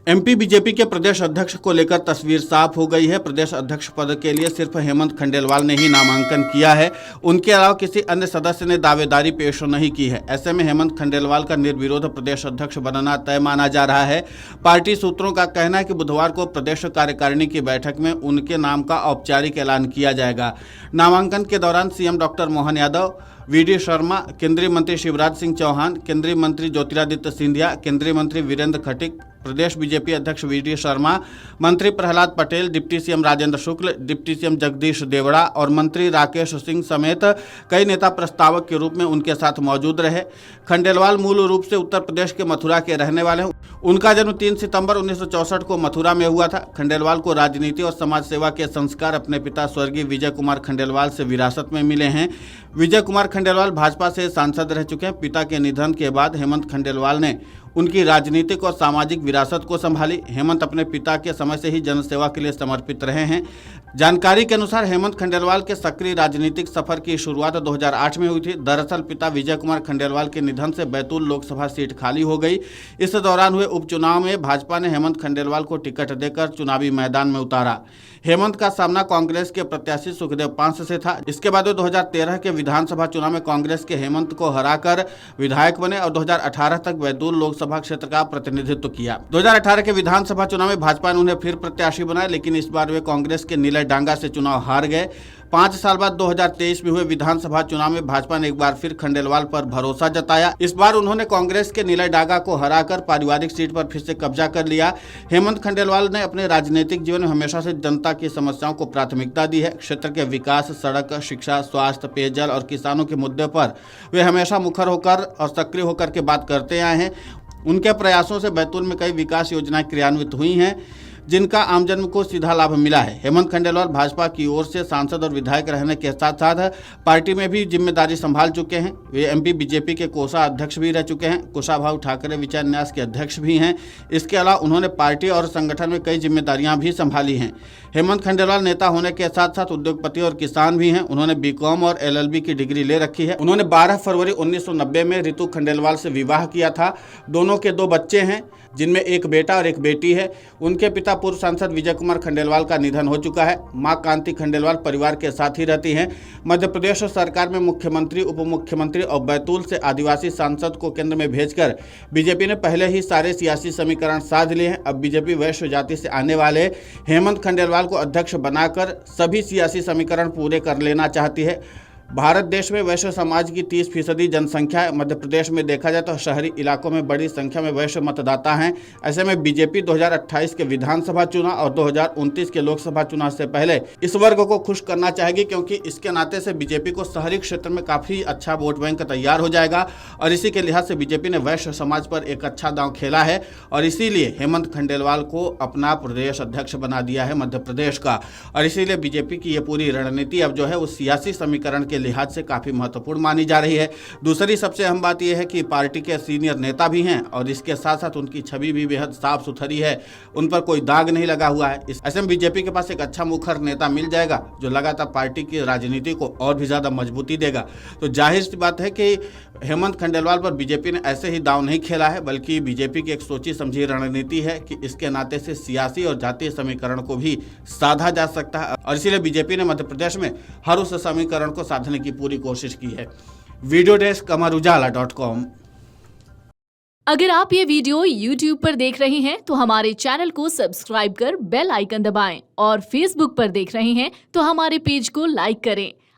MP BJP के प्रदेश अध्यक्ष को लेकर तस्वीर साफ हो गई है। प्रदेश अध्यक्ष पद के लिए सिर्फ हेमंत खंडेलवाल ने ही नामांकन किया है। उनके अलावा किसी अन्य सदस्य ने दावेदारी पेश नहीं की है। ऐसे में हेमंत खंडेलवाल का निर्विरोध प्रदेश अध्यक्ष बनना तय माना जा रहा है। पार्टी सूत्रों का कहना है कि बुधवार को प्रदेश कार्यकारिणी की बैठक में उनके नाम का औपचारिक ऐलान किया जाएगा। नामांकन के दौरान CM doctor Mohan Yadav, VD Sharma, केंद्रीय मंत्री शिवराज सिंह चौहान, केंद्रीय मंत्री ज्योतिरादित्य सिंधिया, केंद्रीय मंत्री वीरेंद्र खटीक, प्रदेश बीजेपी अध्यक्ष वीडी शर्मा, मंत्री प्रहलाद पटेल, डिप्टी सीएम राजेंद्र शुक्ल, डिप्टी सीएम जगदीश देवड़ा और मंत्री राकेश सिंह समेत कई नेता प्रस्तावक के रूप में उनके साथ मौजूद रहे। खंडेलवाल मूल रूप से उत्तर प्रदेश के मथुरा के रहने वाले हैं। उनका जन्म 3 सितंबर 1964 को मथुरा में हुआ था। खंडेलवाल को राजनीति और समाज सेवा के संस्कार अपने पिता स्वर्गीय विजय कुमार खंडेलवाल से विरासत में मिले हैं। विजय कुमार खंडेलवाल भाजपा से सांसद रह चुके हैं। पिता के निधन के बाद हेमंत खंडेलवाल ने उनकी राजनीतिक और सामाजिक विरासत को संभाली। हेमंत अपने पिता के समय से ही जनसेवा के लिए समर्पित रहे हैं। जानकारी के अनुसार हेमंत खंडेलवाल के सक्रिय राजनीतिक सफर की शुरुआत 2008 में हुई थी। दरअसल पिता विजय कुमार खंडेलवाल के निधन से बैतूल लोकसभा सीट खाली हो गई। इस दौरान हुए उपचुनाव में भाजपा ने हेमंत खंडेलवाल को टिकट देकर चुनावी मैदान में उतारा। हेमंत का सामना कांग्रेस के प्रत्याशी सुखदेव पांसे से था। इसके बाद 2013 के विधानसभा चुनाव में कांग्रेस के हेमंत को हराकर विधायक बने और 2018 तक बैतूल लोकसभा क्षेत्र का प्रतिनिधित्व किया। 2018 के विधानसभा चुनाव में भाजपा ने उन्हें फिर प्रत्याशी बनाया, लेकिन इस बार वे कांग्रेस के नीले डांगा से चुनाव हार गए। 5 साल बाद 2023 में हुए विधानसभा चुनाव में भाजपा ने एक बार फिर खंडेलवाल पर भरोसा जताया। इस बार उन्होंने कांग्रेस के नीले डांगा को हराकर पारिवारिक सीट पर फिर से कब्जा कर लिया। हेमंत खंडेलवाल ने अपने राजनीतिक जीवन में हमेशा से जनता की समस्याओं को प्राथमिकता दी है। क्षेत्र के विकास, सड़क, शिक्षा, स्वास्थ्य, पेयजल और किसानों के मुद्दे पर वे हमेशा मुखर होकर और सक्रिय होकर के बात करते आए हैं। उनके प्रयासों से बैतूल में कई विकास योजनाएं क्रियान्वित हुई हैं, जिनका आमजन को सीधा लाभ मिला है। हेमंत खंडेलवाल भाजपा की ओर से सांसद और विधायक रहने के साथ साथ पार्टी में भी जिम्मेदारी संभाल चुके हैं। वे एमपी बीजेपी के कोषा अध्यक्ष भी रह चुके हैं। कुशाभाऊ ठाकरे विचार न्यास के अध्यक्ष भी हैं। इसके अलावा उन्होंने पार्टी और संगठन में कई जिम्मेदारियां भी संभाली हैं। हेमंत खंडेलवाल नेता होने के साथ साथ उद्योगपति और किसान भी हैं। उन्होंने बीकॉम और एलएलबी की डिग्री ले रखी है। उन्होंने 12 फरवरी 1990 में रितु खंडेलवाल से विवाह किया था। दोनों के 2 बच्चे हैं, जिनमें एक बेटा और एक बेटी है। उनके पिता पूर्व सांसद विजय कुमार खंडेलवाल का निधन हो चुका है। मां कांति खंडेलवाल परिवार के साथ ही रहती हैं। मध्य प्रदेश सरकार में मुख्यमंत्री, उप मुख्यमंत्री और बैतूल से आदिवासी सांसद को केंद्र में भेजकर बीजेपी ने पहले ही सारे सियासी समीकरण साध लिए हैं। अब बीजेपी वैश्य जाति से आने वाले हेमंत खंडेलवाल को अध्यक्ष बनाकर सभी सियासी समीकरण पूरे कर लेना चाहती है। भारत देश में वैश्य समाज की 30% जनसंख्या है। मध्य प्रदेश में देखा जाए तो शहरी इलाकों में बड़ी संख्या में वैश्य मतदाता हैं। ऐसे में बीजेपी 2028 के विधानसभा चुनाव और 2029 के लोकसभा चुनाव से पहले इस वर्ग को खुश करना चाहेगी, क्योंकि इसके नाते से बीजेपी को शहरी क्षेत्र में काफ़ी अच्छा वोट बैंक तैयार हो जाएगा और इसी के लिहाज से बीजेपी ने वैश्य समाज पर एक अच्छा दांव खेला है और इसीलिए हेमंत खंडेलवाल को अपना प्रदेश अध्यक्ष बना दिया है मध्य प्रदेश का। और इसीलिए बीजेपी की ये पूरी रणनीति अब जो है वो सियासी समीकरण के लिहाज से काफी महत्वपूर्ण मानी जा रही है। दूसरी सबसे अहम बात यह है कि पार्टी के सीनियर नेता भी हैं और इसके साथ साथ उनकी छवि भी बेहद साफ सुथरी है। उन पर कोई दाग नहीं लगा हुआ है। ऐसे में बीजेपी के पास एक अच्छा मुखर नेता मिल जाएगा जो लगातार पार्टी की राजनीति को और भी ज्यादा मजबूती देगा। तो जाहिर सी बात है कि हेमंत खंडेलवाल पर बीजेपी ने ऐसे ही दांव नहीं खेला है, बल्कि बीजेपी की एक सोची समझी रणनीति है कि इसके नाते से सियासी और जातीय समीकरण को भी साधा जा सकता है और इसीलिए बीजेपी ने मध्य प्रदेश में हर उस समीकरण को साधने की पूरी कोशिश की है। Video desk amarujala.com। अगर आप ये वीडियो YouTube पर देख रहे हैं तो हमारे चैनल को सब्सक्राइब कर बेल आइकन दबाएं और Facebook पर देख रहे हैं तो हमारे पेज को लाइक करें।